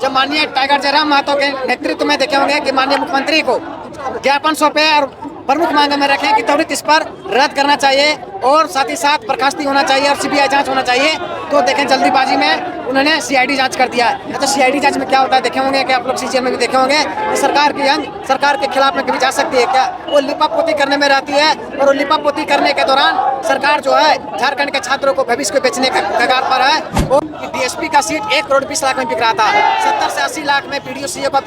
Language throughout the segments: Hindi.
जब माननीय टाइगर जयराम महतो के नेतृत्व में देखे होंगे कि माननीय मुख्यमंत्री को ज्ञापन सौंपे और प्रमुख मांग में रखें कि त्वरित इस पर रद्द करना चाहिए और साथ ही साथ बर्खास्ती होना चाहिए और सीबीआई जांच होना चाहिए। तो देखें जल्दीबाजी में उन्होंने सीआईडी जांच कर दिया है। तो सीआईडी जांच में क्या होता है देखे होंगे कि आप लोग सीजीएल में भी देखे होंगे कि सरकार के खिलाफ में कभी जा सकती है क्या? वो लिपापोती करने में रहती है और वो लिपापोती करने के दौरान सरकार जो है झारखंड के छात्रों को भविष्य को बेचने के कगार पर है। वो डीएसपी का सीट 1 करोड़ 20 लाख में बिक रहा था, 70 से 80 लाख में पीडीओ सीओ का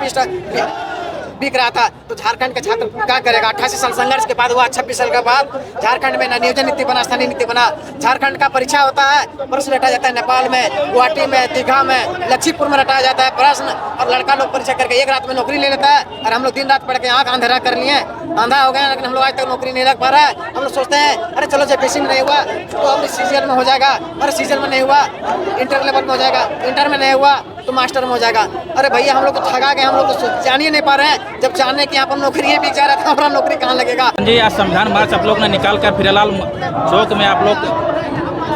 बिक रहा था। तो झारखंड के छात्र क्या करेगा? 88 साल संघर्ष के बाद हुआ, 26 साल के बाद झारखंड में न नियोजन नीति बना, स्थानीय नीति बना। झारखंड का परीक्षा होता है, प्रश्न रटा जाता है नेपाल में, गुवाहाटी में, दीघा में, लक्ष्मीपुर में रटाया जाता है प्रश्न, और लड़का लोग परीक्षा करके एक रात में नौकरी ले लेता है। और हम लोग दिन रात पढ़ के आँख अंधेरा कर लिए, अंधा हो गया, लेकिन हम लोग आज तक नौकरी नहीं लग पा रहा है। हम लोग सोचते हैं अरे चलो जेपीसी में नहीं हुआ तो अब सीजीएल में हो जाएगा, अरे सीजीएल में नहीं हुआ इंटर लेवल में हो जाएगा, इंटर में नहीं हुआ तो मास्टर में हो जाएगा। अरे भैया हम लोग तो ठगा गए, हम लोग तो जान ही नहीं पा रहे हैं। जब जानने की यहाँ पर नौकरी बिक जा रहा था, हमारा नौकरी कहाँ लगेगा? जी आज संविधान मार्च आप लोग ने निकाल कर फिलहाल चौक में आप लोग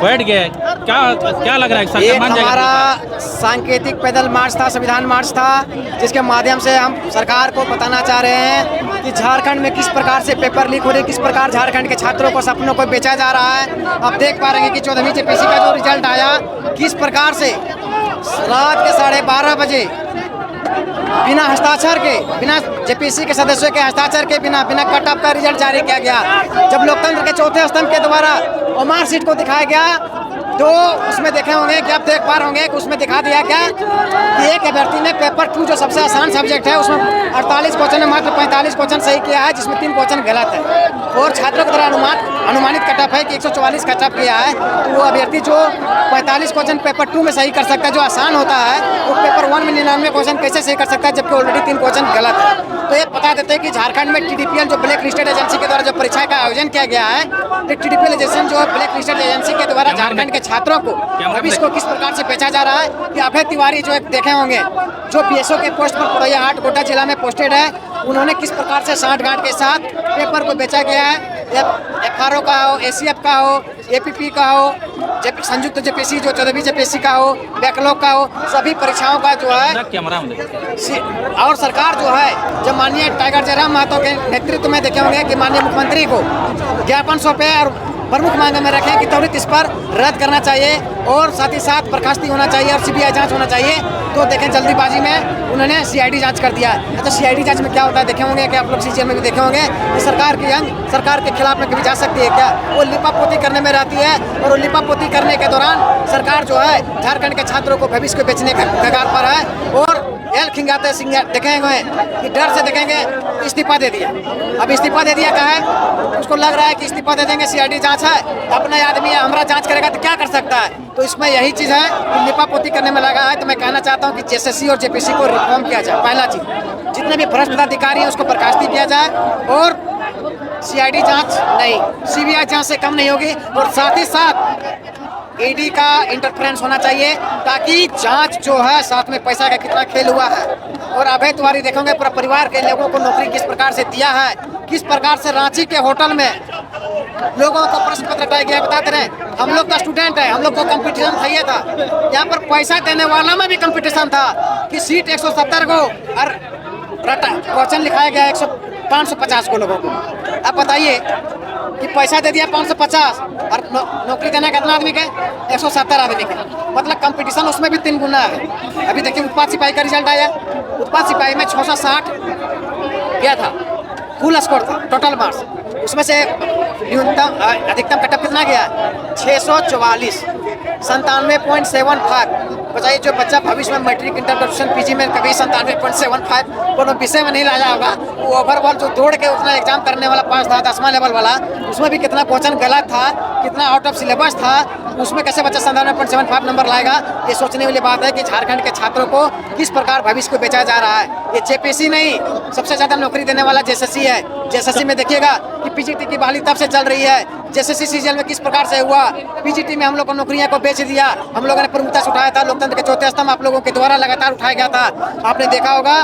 बैठ गए, क्या लग रहा है? एक हमारा सांकेतिक पैदल मार्च था, संविधान मार्च था, जिसके माध्यम से हम सरकार को बताना चाह रहे हैं कि झारखंड में किस प्रकार से पेपर लीक हो रही है, किस प्रकार झारखंड के छात्रों को सपनों को बेचा जा रहा है। आप देख पा रहे हैं कि 14वीं जेपीसी का जो रिजल्ट आया, किस प्रकार से रात के 12:30 बजे बिना हस्ताक्षर के, बिना जेपीसी के सदस्यों के हस्ताक्षर के बिना कट ऑफ का रिजल्ट जारी किया गया। जब लोकतंत्र के चौथे स्तंभ के द्वारा ओमार सीट को दिखाया गया तो उसमें देखे होंगे कि आप देख पा रहे होंगे कि उसमें दिखा दिया क्या कि एक अभ्यर्थी ने पेपर 2 जो सबसे आसान सब्जेक्ट है उसमें 48 क्वेश्चन में मात्र 45 क्वेश्चन सही किया है, जिसमें 3 क्वेश्चन गलत है। और छात्रों के द्वारा अनुमानित कट ऑफ है कि 144 कट ऑफ किया है। तो वो अभ्यर्थी जो 45 क्वेश्चन पेपर 2 में सही कर सकता है, जो आसान होता है, वो पेपर 1 में 99 क्वेश्चन कैसे सही कर सकता है, जबकि ऑलरेडी 3 क्वेश्चन गलत है। तो ये बता देते हैं कि झारखंड में टीडीपीएल जो ब्लैक लिस्टेड एजेंसी के द्वारा जो परीक्षा का आयोजन किया गया है, तो टीडीपीएल एजेंसी जो ब्लैक लिस्टेड एजेंसी के द्वारा झारखंड के छात्रों को भविष्य को किस प्रकार से बेचा जा रहा है। कि अभय तिवारी जो देखे होंगे, जो बीएसओ के पोस्ट पर पुरैया हाट गोड्डा जिला में पोस्टेड है, उन्होंने किस प्रकार से सांठगांठ के साथ पेपर को बेचा गया है। एफआरओ का हो, एसीएफ का हो, एपीपी का हो, संयुक्त जेपीसी जो 14वीं जेपीसी का हो, बैकलॉग का हो, सभी परीक्षाओं का जो है। और सरकार जो है जब माननीय टाइगर जयराम महतो के नेतृत्व में देखे होंगे कि माननीय मुख्यमंत्री को ज्ञापन सौंपे और प्रमुख मांग में रखें कि त्वरित इस पर रद्द करना चाहिए और साथ ही साथ बर्खास्ती होना चाहिए और सीबीआई जांच होना चाहिए। तो देखें जल्दीबाजी में उन्होंने सीआईडी जांच कर दिया है। तो सीआईडी जांच में क्या होता है देखे होंगे कि आप लोग सीजीएल में भी देखे होंगे कि सरकार के खिलाफ में कभी जा सकती है क्या? वो लिपापोती करने में रहती है और वो लिपापोती करने के दौरान सरकार जो है झारखंड के छात्रों को भविष्य को बेचने के कगार पर है। और एल खिंगाते देखेंगे कि डर से देखेंगे इस्तीफा दे दिया। अब इस्तीफा दे दिया क्या है? उसको लग रहा है कि इस्तीफा दे देंगे, सीआईडी जांच है, अपना आदमी है, हमारा जांच करेगा तो क्या कर सकता है। तो इसमें यही चीज़ है कि लिपापोती करने में लगा है। तो मैं कहना चाहता हूँ कि जेएसएससी और जेपीसी को रिफॉर्म किया जाए। पहला चीज़, जितने भी भ्रष्ट पदाधिकारी हैं उसको बर्खास्ती किया जाए और सीआईडी जांच नहीं, सीबीआई जांच से कम नहीं होगी। और साथ ही साथ ईडी का इंटरफेरेंस होना चाहिए ताकि जांच जो है साथ में पैसा का कितना खेल हुआ है। और अभय तिवारी देखोगे पूरा परिवार के लोगों को नौकरी किस प्रकार से दिया है, किस प्रकार से रांची के होटल में लोगों को प्रश्न पत्र हटाया गया। बताते रहे हम लोग का स्टूडेंट है, हम लोग को कंपटीशन था, ये था यहाँ पर पैसा देने वाला में भी कंपटीशन था कि सीट 170 को और क्वेश्चन लिखाया गया 550 को लोगों को। अब बताइए कि पैसा दे दिया 550 और नौकरी देना कितना आदमी के? 170 आदमी के। मतलब कंपटीशन उसमें भी 3 गुना है। अभी देखिए उत्पाद सिपाही का रिजल्ट आया, उत्पाद सिपाही में 660 क्या था, फुल स्कोर था, टोटल मार्क्स। उसमें से न्यूनतम अधिकतम कटअप कितना गया? 644, 97.75। बताइए जो बच्चा भविष्य में मैट्रिक इंटर ग्रेजुएशन पीजी में कभी 97.75 कोनो विषय में नहीं लाया होगा, वो ओवरऑल जो दौड़ के उतना एग्जाम करने वाला पास था 10वां लेवल वाला, उसमें भी कितना क्वेश्चन गलत था, कितना आउट ऑफ सिलेबस था, उसमें कैसे बच्चा 97.75 नंबर लाएगा? ये सोचने वाली बात है कि झारखंड के छात्रों को किस प्रकार भविष्य को बेचा जा रहा है। ये जेपीसी नहीं, सबसे ज़्यादा नौकरी देने वाला जेएसएससी है। जेएसएससी में देखिएगा कि पीजीटी की बहाली तब से चल रही है। जेएसएससी सीजीएल में किस प्रकार से हुआ, पीजीटी में हम लोग को नौकरियां को बेच दिया, हम लोगों ने प्रमुखता से उठाया था। लोकतंत्र के चौथे स्तंभ आप लोगों के द्वारा लगातार उठाया गया था। आपने देखा होगा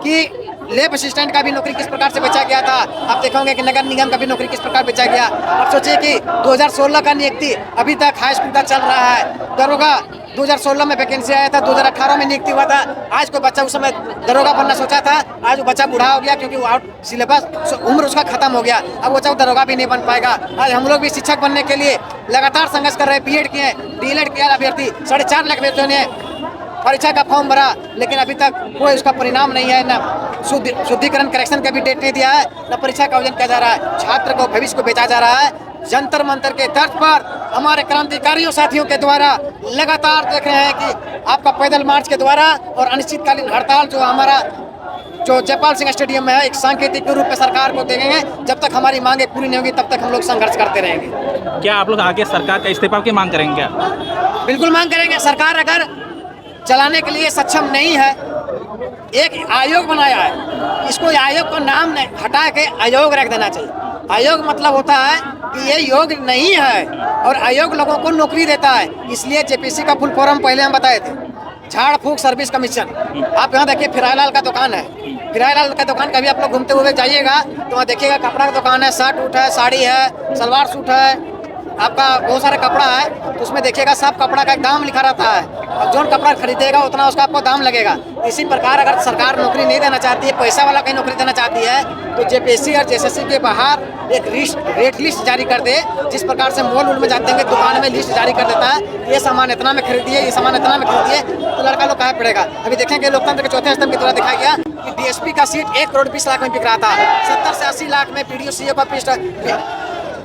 कि लैब असिस्टेंट का भी नौकरी किस प्रकार से बेचा गया था। आप देखोगे कि नगर निगम का भी नौकरी किस प्रकार बेचा गया। अब सोचिए कि 2016 का नियुक्ति अभी तक हाई स्कूल तक चल रहा है। दरोगा 2016 में वैकेंसी आया था, 2018 में नियुक्ति हुआ था। आज कोई बच्चा उस समय दरोगा बनना सोचा था, आज वो बच्चा बूढ़ा हो गया क्योंकि वो आउट सिलेबस उम्र उसका खत्म हो गया। अब वो बच्चा दरोगा भी नहीं बन पाएगा। आज हम लोग भी शिक्षक बनने के लिए लगातार संघर्ष कर रहे हैं। बीएड किए, डीएलएड किया अभ्यर्थी, 4.5 लाख अभ्यर्थियों ने परीक्षा का फॉर्म भरा, लेकिन अभी तक कोई उसका परिणाम नहीं है। न शुद्धिकरण करेक्शन का भी डेट नहीं दिया है, न परीक्षा का आयोजन किया जा रहा है। छात्र को भविष्य को बेचा जा रहा है। जंतर मंतर के तर्ज पर हमारे क्रांतिकारियों साथियों के द्वारा लगातार देख रहे हैं कि आपका पैदल मार्च के द्वारा और अनिश्चितकालीन हड़ताल जो हमारा जो जयपाल सिंह स्टेडियम में है, एक सांकेतिक रूप में सरकार को देंगे। जब तक हमारी मांगे पूरी नहीं होगी तब तक हम लोग संघर्ष करते रहेंगे। क्या आप लोग आगे सरकार का इस्तीफा की मांग करेंगे क्या? बिल्कुल मांग करेंगे। सरकार अगर चलाने के लिए सक्षम नहीं है, एक आयोग बनाया है, इसको आयोग का नाम हटा के आयोग रख देना चाहिए। आयोग मतलब होता है कि ये योग्य नहीं है और आयोग लोगों को नौकरी देता है। इसलिए जेपीसी का फुल फॉर्म पहले हम बताए थे, झाड़ फूक सर्विस कमीशन। आप यहाँ देखिए फिरायलाल का दुकान है, फिरायलाल का दुकान कभी आप लोग घूमते हुए जाइएगा तो वहाँ देखिएगा कपड़ा का दुकान है, शर्ट उट है, साड़ी है, सलवार सूट है, आपका बहुत सारा कपड़ा है। तो उसमें देखिएगा सब कपड़ा का एक दाम लिखा रहता है और जो कपड़ा खरीदेगा उतना उसका आपको दाम लगेगा। इसी प्रकार अगर सरकार नौकरी नहीं देना चाहती है, पैसा वाला कहीं नौकरी देना चाहती है, तो जेपीएससी और जेएसएससी के बाहर एक रेट लिस्ट जारी कर दे। जिस प्रकार से मॉल उल में जाते हैं दुकान में लिस्ट जारी कर देता है, ये सामान इतना में खरीदिए, ये सामान इतना में खरीदिए, तो लड़का लोग कहाँ पड़ेगा। अभी देखेंगे लोकतंत्र के चौथे स्तंभ की तरह दिखाया गया कि डीएसपी का सीट 1 करोड़ 20 लाख में बिक रहा था, 70 से 80 लाख में पीडीओ सीओ का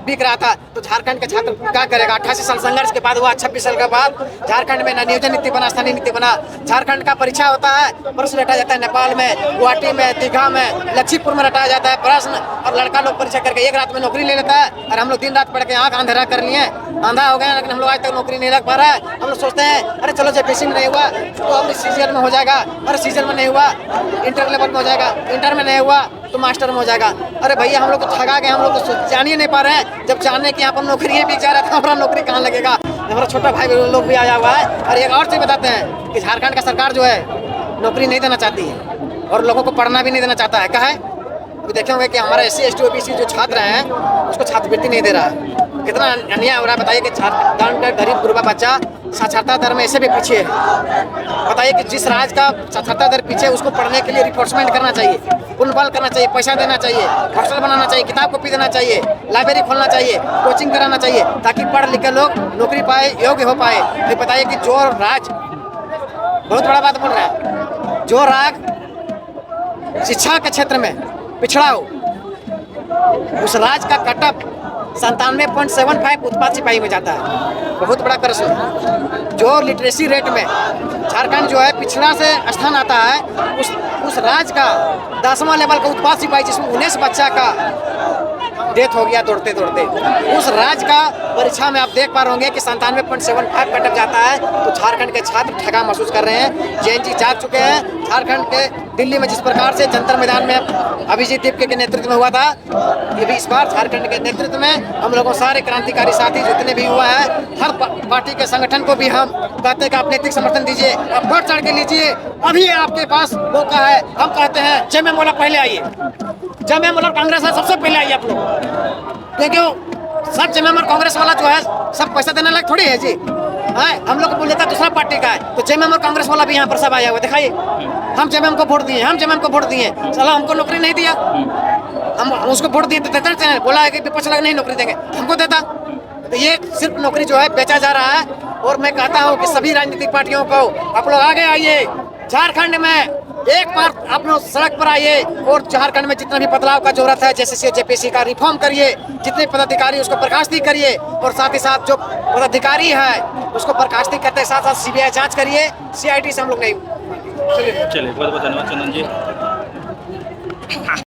बिक रहा था। तो झारखंड के छात्र क्या करेगा? 88 साल संघर्ष के बाद हुआ, 26 साल के बाद झारखंड में न नियोजन नीति बना, स्थानीय नीति बना। झारखंड का परीक्षा होता है, प्रश्न रटा जाता है नेपाल में, गुवाहाटी में, दीघा में, लक्ष्मीपुर में रटाया जाता है प्रश्न, और लड़का लोग परीक्षा करके एक रात में नौकरी ले लेता है। और हम लोग दिन रात पढ़ के आँख अंधेरा कर लिए, आंधा हो गया, लेकिन हम लोग आज तक नौकरी नहीं लग पा रहा है। हम लोग सोचते हैं अरे चलो जेपीएससी में नहीं हुआ तो अब सीजीएल में हो जाएगा, अरे सीजीएल में नहीं हुआ इंटर लेवल में हो जाएगा, इंटर में नहीं हुआ तो मास्टर में हो जाएगा। अरे भैया हम लोग तो ठगा गए, हम लोग तो जान ही नहीं पा रहे हैं। जब जानने की यहाँ पर नौकरी बिक जा रहा था, हमारा नौकरी कहाँ लगेगा। हमारा छोटा भाई लोग भी आया हुआ है। और एक और चीज़ बताते हैं कि झारखंड का सरकार जो है नौकरी नहीं देना चाहती है और लोगों को पढ़ना भी नहीं देना चाहता है। कहा है अभी देखे होंगे कि हमारा SC ST OBC जो छात्र हैं उसको छात्रवृत्ति नहीं दे रहा है। कितना अन्याय हो रहा है बताइए कि झारखंड का गरीब गुरबा बच्चा साक्षरता दर में ऐसे भी पीछे है। बताइए कि जिस राज्य का साक्षरता दर पीछे है उसको पढ़ने के लिए रिफोर्समेंट करना चाहिए, पुनर्बल करना चाहिए, पैसा देना चाहिए, हॉस्टल बनाना चाहिए, किताब कॉपी देना चाहिए, लाइब्रेरी खोलना चाहिए, कोचिंग कराना चाहिए, ताकि पढ़ लिख के लोग नौकरी पाए, योग्य हो पाए। तो बताइए कि जो राज्य, बहुत बड़ा बात बोल रहा है, जो राज्य शिक्षा के क्षेत्र में पिछड़ा हो उस राज्य का कटअप 97.75 उत्पाद सिपाही में जाता है। बहुत बड़ा प्रश्न है। जो लिटरेसी रेट में झारखंड जो है पिछड़ा से स्थान आता है, उस राज्य का 10वां लेवल का उत्पाद सिपाही जिसमें 19 बच्चा का डेथ हो गया दौड़ते दौड़ते, उस राज्य का परीक्षा में आप देख पा रहे होंगे कि 97.75 कटअप जाता है। तो झारखंड के छात्र ठगा महसूस कर रहे हैं। जैन जाग चुके हैं। झारखंड के दिल्ली में जिस प्रकार से जंतर मैदान में अभिजीत दीप के नेतृत्व में हुआ था, ये भी इस बार झारखंड के नेतृत्व में हम लोगों सारे क्रांतिकारी साथी जितने भी हुआ है, हर पार्टी के संगठन को भी हम कहते हैं कि आप नैतिक समर्थन दीजिए, आप बढ़ चढ़ के लीजिए, अभी आपके पास मौका है। हम कहते हैं जय मौला पहले आइए, जय मौला कांग्रेस है सबसे पहले आइए आप लोग, क्योंकि सब जय और कांग्रेस वाला जो है सब पैसा देने लायक थोड़ी है जी। हम लोग को बोल देता दूसरा पार्टी का है, तो जय और कांग्रेस वाला भी यहाँ पर सब आया हुआ दिखाइए। हम जय को वोट दिए, हम जय को वोट दिए, साला हमको नौकरी नहीं दिया, हम उसको वोट दिए तो देते हैं, बोला है कि विपक्ष लग नहीं नौकरी देंगे, हमको देता। तो ये सिर्फ नौकरी जो है बेचा जा रहा है। और मैं कहता हूँ कि सभी राजनीतिक पार्टियों को आप लोग आगे आइए, झारखंड में एक बार आप लोग सड़क पर आइए और झारखंड में जितना भी बदलाव का जरूरत है, जैसे जेपीएससी का रिफॉर्म करिए, जितने पदाधिकारी उसको बर्खास्ती करिए, और साथ ही साथ जो पदाधिकारी है उसको बर्खास्ती करते साथ साथ CBI जांच करिए। CID से हम लोग नहीं। चलिए बहुत बहुत धन्यवाद चंदन जी।